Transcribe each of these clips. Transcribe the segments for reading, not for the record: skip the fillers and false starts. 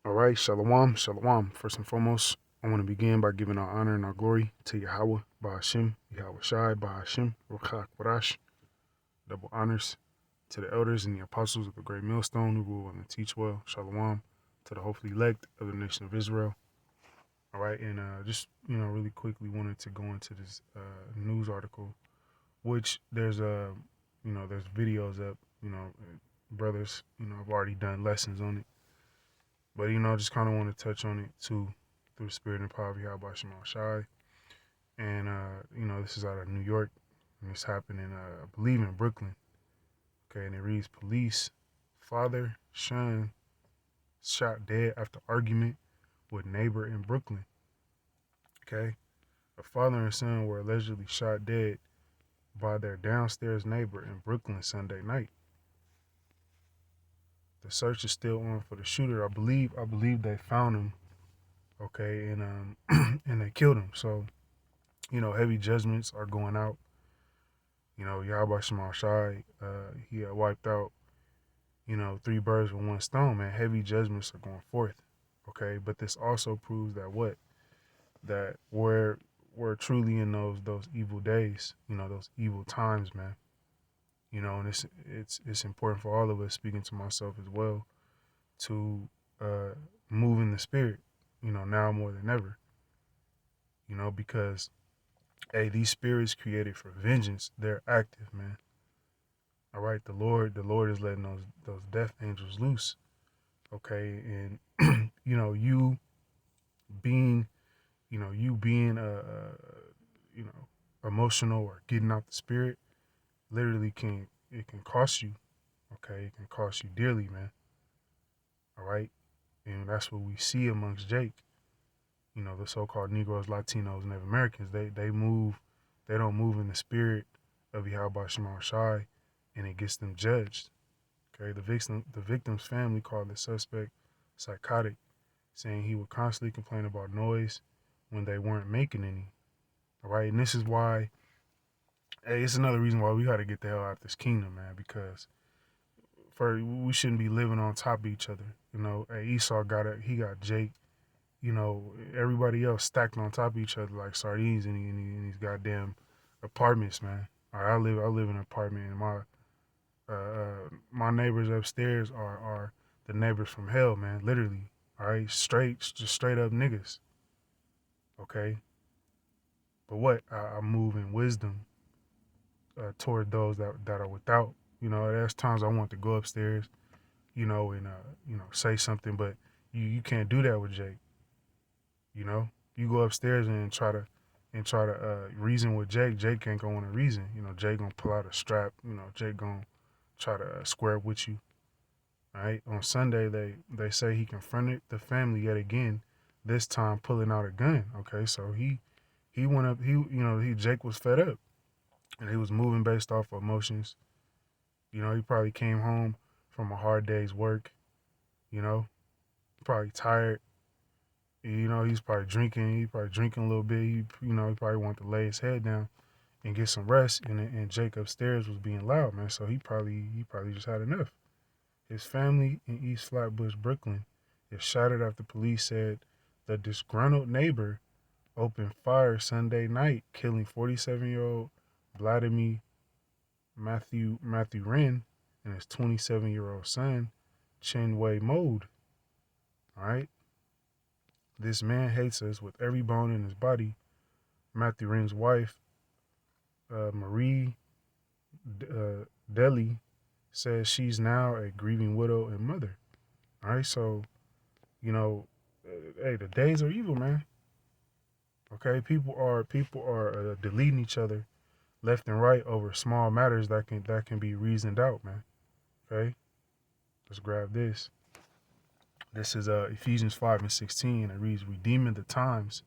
All right, shalom, shalom. First and foremost, I want to begin by giving our honor and our glory to Yahweh, Bahashim, Yahweh Shai, Bahashim, Ruchak Warash. Double honors to the elders and the apostles of the great millstone who rule and teach well. Shalom to the hopefully elect of the nation of Israel. All right, and just really quickly wanted to go into this news article, which there's there's videos up. Brothers, I've already done lessons on it. But, just kind of want to touch on it too through the spirit and power of Yahweh Shema Shai. And, this is out of New York. And this happened in, I believe, in Brooklyn. Okay, and it reads, police, father, son, shot dead after argument with neighbor in Brooklyn. Okay, a father and son were allegedly shot dead by their downstairs neighbor in Brooklyn Sunday night. The search is still on for the shooter. I believe they found him. Okay, and and they killed him. So, heavy judgments are going out. Yahweh Shema Shai, he wiped out, three birds with one stone, man. Heavy judgments are going forth. Okay, but this also proves that that we're truly in those evil days, those evil times, man. And it's important for all of us, speaking to myself as well, to move in the spirit, now more than ever. Because these spirits created for vengeance, they're active, man. All right, the Lord is letting those death angels loose. Okay, and you being emotional or getting out the spirit literally can cost you. Okay, it can cost you dearly, man. All right, and that's what we see amongst Jake. The so-called Negroes, Latinos, Native Americans. They don't move in the spirit of Yahweh Shema Shai, and it gets them judged. Okay, the victim's family called the suspect psychotic, saying he would constantly complain about noise when they weren't making any. All right, and this is why, it's another reason why we got to get the hell out of this kingdom, man, because we shouldn't be living on top of each other. Esau got Jake. Everybody else stacked on top of each other like sardines in these goddamn apartments, man. All right, I live in an apartment, and my neighbors upstairs are the neighbors from hell, man. Literally, all right, just straight up niggas. Okay, but what I move in wisdom toward those that are without. There's times I want to go upstairs, and say something, but you can't do that with Jake. You go upstairs and try to reason with Jake. Jake ain't gonna want to reason. Jake gonna pull out a strap. Jake gonna try to square up with you. All right. On Sunday, they say he confronted the family yet again. This time, pulling out a gun. Okay, so he went up. Jake was fed up, and he was moving based off of emotions. He probably came home from a hard day's work. Probably tired. He's probably drinking. He probably drinking a little bit. He probably wanted to lay his head down and get some rest. And Jake upstairs was being loud, man. So he probably just had enough. His family in East Flatbush, Brooklyn, is shattered after police said the disgruntled neighbor opened fire Sunday night, killing 47-year-old Vladimir Matthew Wren and his 27-year-old son, Chinwei Mode. All right. This man hates us with every bone in his body. Matthew Wren's wife, Marie Deli, says she's now a grieving widow and mother. All right, so, hey, the days are evil, man. Okay, people are deleting each other left and right over small matters that can be reasoned out, man. Okay, let's grab this. This is Ephesians 5:16, and it reads, "Redeeming the times,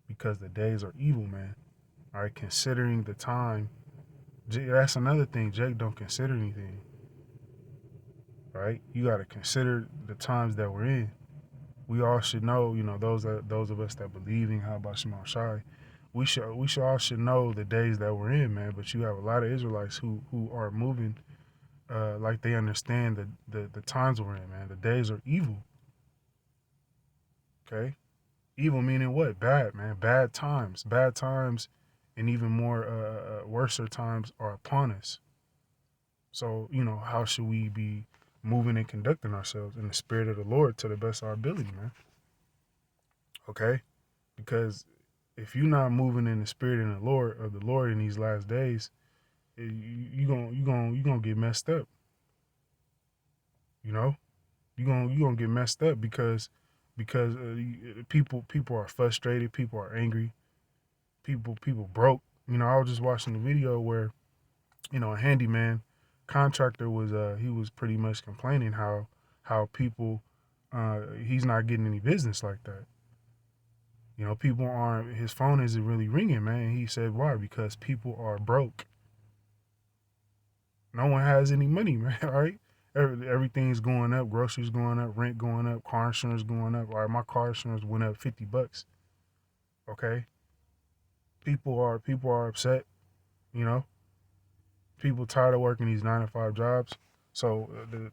because the days are evil, man." All right, considering the time. That's another thing. Jake don't consider anything. Right? You got to consider the times that we're in. We all should know. Those of us that believe in how about Shema Shai, we should know the days that we're in, man. But you have a lot of Israelites who are moving like they understand the times we're in, man. The days are evil. Okay, evil meaning what? Bad, man. Bad times, and even more worser times are upon us. So how should we be moving and conducting ourselves in the spirit of the Lord to the best of our ability, man? Okay, because if you're not moving in the spirit and the Lord in these last days, you gonna get messed up. You know, you gonna get messed up because people are frustrated, people are angry, people broke. I was just watching the video where a handyman contractor was he was pretty much complaining how people he's not getting any business like that. People aren't, his phone isn't really ringing, man. He said why? Because people are broke. No one has any money, man. All right. Everything's going up, groceries going up, rent going up, car insurance going up. All right, my car insurance went up $50. Okay. People are upset, you know. People tired of working these 9 to 5 jobs. So the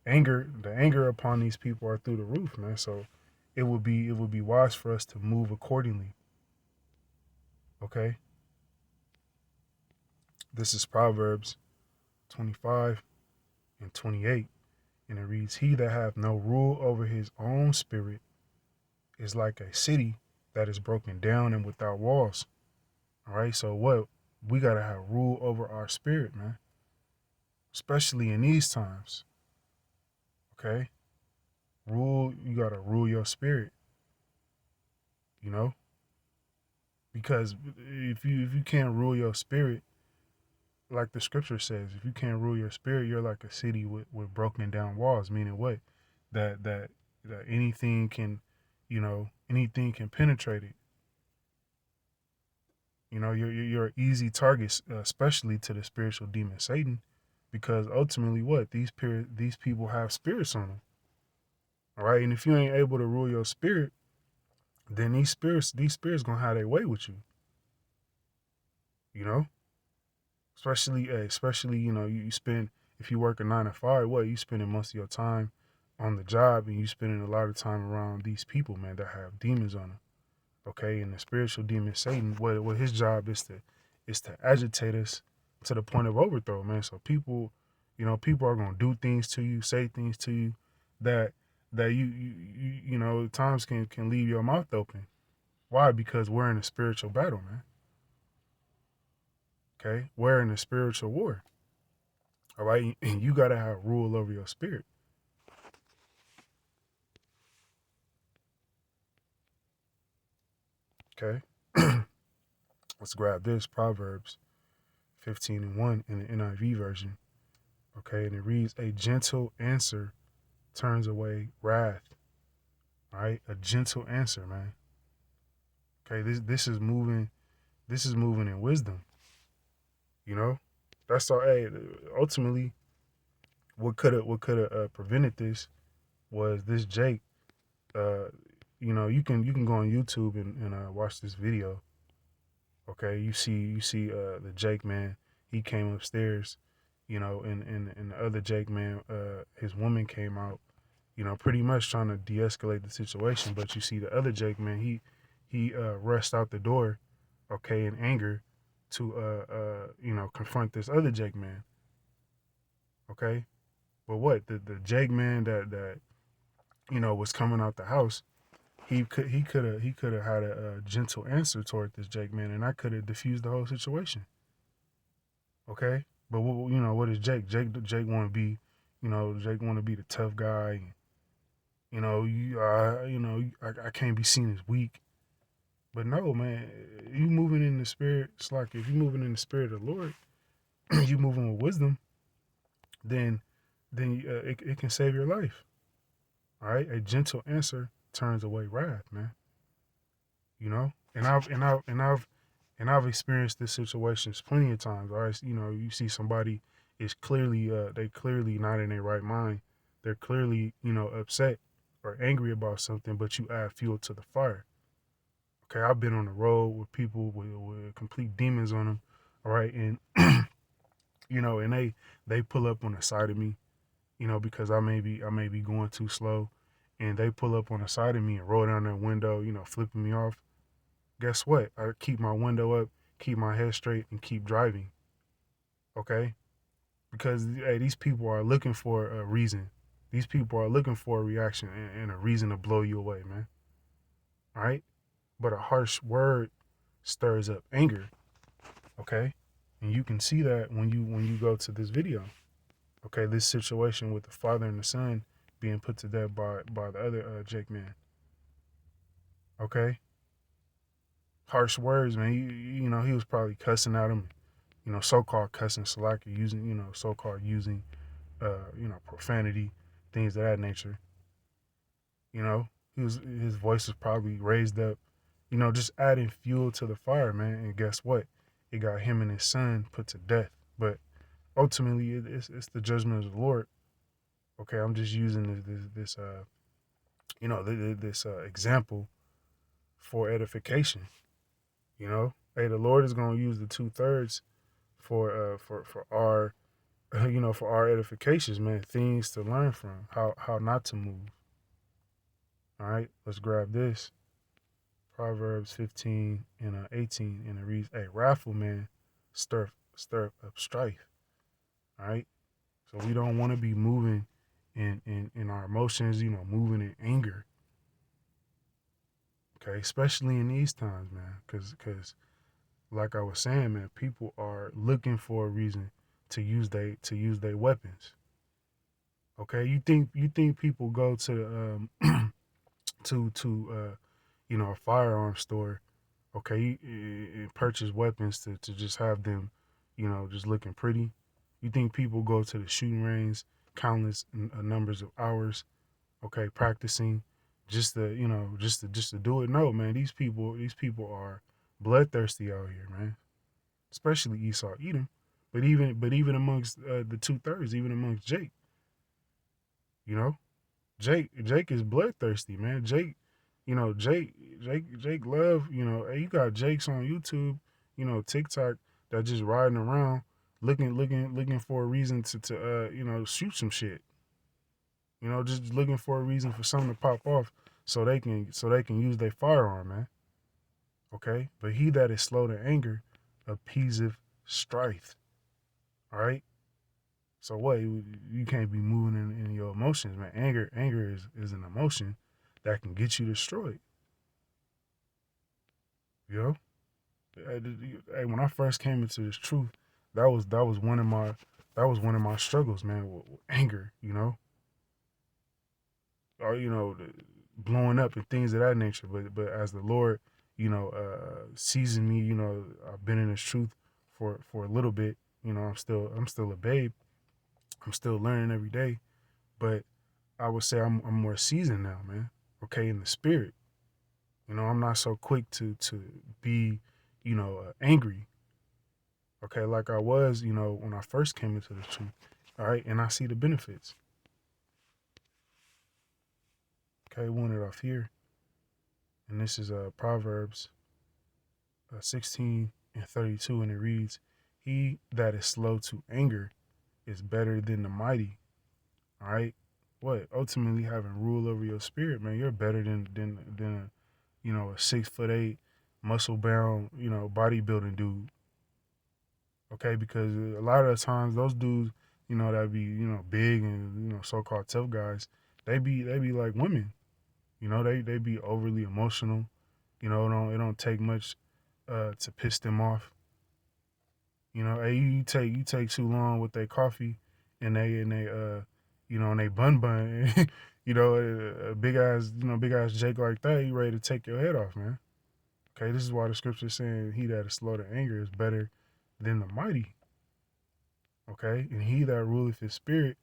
anger upon these people are through the roof, man. So it would be wise for us to move accordingly. Okay. This is Proverbs 25 and 28. And it reads, he that hath no rule over his own spirit is like a city that is broken down and without walls. All right. So what? We got to have rule over our spirit, man. Especially in these times. Okay. You got to rule your spirit, you know, because if you can't rule your spirit, like the scripture says, if you can't rule your spirit, you're like a city with broken down walls, meaning what? That anything can, anything can penetrate it. You're an easy target, especially to the spiritual demon Satan, because ultimately, what these people have spirits on them. All right, and if you ain't able to rule your spirit, then these spirits gonna have their way with you. You know, especially you spend, if you work a 9 to 5, what you spending most of your time on the job, and you spending a lot of time around these people, man, that have demons on them. Okay, and the spiritual demon Satan, what his job is to agitate us to the point of overthrow, man. So people are gonna do things to you, say things to you that times can leave your mouth open. Why? Because we're in a spiritual battle, man. Okay, we're in a spiritual war. All right, and you gotta have rule over your spirit. Okay, let's grab this Proverbs 15:1 in the NIV version. Okay, and it reads, "A gentle answer turns away wrath." All right, a gentle answer, man. Okay, this is moving. This is moving in wisdom. You know, that's all. Hey, ultimately, what could have prevented this was this Jake. Uh, you can go on YouTube and watch this video. Okay, you see the Jake man. He came upstairs, and the other Jake man, his woman came out, pretty much trying to de-escalate the situation. But you see the other Jake man, he rushed out the door, okay, in anger to confront this other Jake man, okay. But what the Jake man that was coming out the house, he could have had a gentle answer toward this Jake man, and I could have diffused the whole situation, okay. But what is Jake? Jake want to be, Jake want to be the tough guy. And, I can't be seen as weak. But no, man, you moving in the spirit. It's like if you moving in the spirit of the Lord, you moving with wisdom, then it can save your life. All right, a gentle answer turns away wrath, man. And I've experienced this situations plenty of times. All right, you see somebody is clearly they clearly not in their right mind. They're clearly upset or angry about something, but you add fuel to the fire. Okay, I've been on the road with people with complete demons on them. All right, and and they pull up on the side of me, because I may be going too slow, and they pull up on the side of me and roll down their window, flipping me off, guess what? I keep my window up, keep my head straight, and keep driving. Okay? Because hey, these people are looking for a reason. These people are looking for a reaction and a reason to blow you away, man. All right? But a harsh word stirs up anger. Okay? And you can see that when you go to this video. Okay, this situation with the father and the son being put to death by the other Jake man. Okay? Harsh words, man. He was probably cussing at him, so-called cussing Salaki, using, so-called using, profanity, things of that nature. His voice was probably raised up, just adding fuel to the fire, man. And guess what? It got him and his son put to death. But ultimately, it's the judgment of the Lord. Okay, I'm just using this example for edification. Hey, the Lord is going to use the 2/3 for our for our edifications, man. Things to learn from, how not to move. All right, let's grab this. Proverbs 15 and 18, and it reads, "Hey, wrathful man, stir up strife." All right, so we don't want to be moving in our emotions, moving in anger. Okay, especially in these times, man, because like I was saying, man, people are looking for a reason to use their weapons. Okay, you think people go to a firearm store, okay, and purchase weapons to just have them, just looking pretty? You think people go to the shooting range countless numbers of hours, okay, practicing just to do it? No, man, these people are bloodthirsty out here, man. Especially Esau, Edom, but even amongst the 2/3, even amongst Jake, you know, Jake is bloodthirsty, man. Jake love, hey, you got Jakes on YouTube, TikTok, that just riding around looking for a reason to shoot some shit. Just looking for a reason for something to pop off so they can use their firearm, man. Okay? But he that is slow to anger appeaseth strife. All right? So what? You can't be moving in your emotions, man. Anger is an emotion that can get you destroyed. You know? Hey, when I first came into this truth, that was one of my struggles, man, with anger, or blowing up and things of that nature. But as the Lord, seasoned me, I've been in this truth for a little bit. I'm still a babe. I'm still learning every day, but I would say I'm more seasoned now, man. Okay, in the spirit. I'm not so quick to be, angry. Okay, like I was, when I first came into the truth. All right, and I see the benefits. Okay, one it off here, and this is Proverbs 16 and 32, and it reads, "He that is slow to anger is better than the mighty." All right, what? Ultimately, having rule over your spirit, man. You're better than a 6'8" muscle bound bodybuilding dude. Okay, because a lot of the times those dudes, that be big and so-called tough guys, they be like women. They be overly emotional. It don't take much to piss them off. Hey, you take too long with their coffee and they and they bun, a big ass Jake like that, you ready to take your head off, man. Okay, this is why the scripture is saying he that is slow to anger is better than the mighty. Okay, and he that ruleth his spirit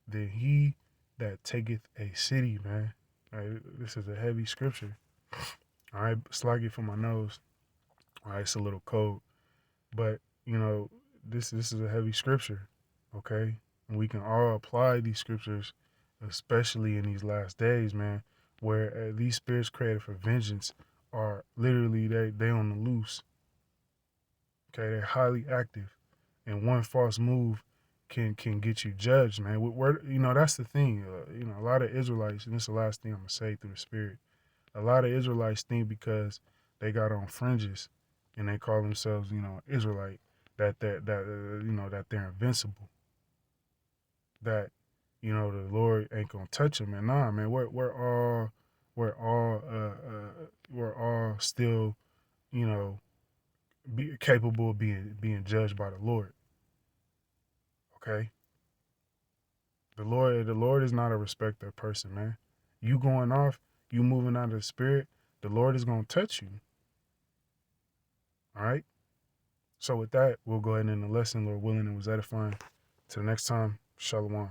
than he that taketh a city, man. All right, this is a heavy scripture. All right, slug it from my nose. All right, it's a little cold, but this is a heavy scripture. Okay, and we can all apply these scriptures, especially in these last days, man, where these spirits created for vengeance are literally they on the loose. Okay, they're highly active, and one false move can get you judged, man. We're, you know, that's the thing. You know, a lot of Israelites, and this is the last thing I'm gonna say through the Spirit. A lot of Israelites think because they got on fringes and they call themselves, you know, Israelite, that you know, that they're invincible. That, you know, the Lord ain't gonna touch them. And nah, man, we're all still, you know, be capable of being judged by the Lord. Okay, the Lord is not a respecter of person, man. You going off, you moving out of the Spirit, the Lord is gonna touch you. All right. So with that, we'll go ahead and end the lesson. Lord willing, it was edifying. Till next time, Shalom.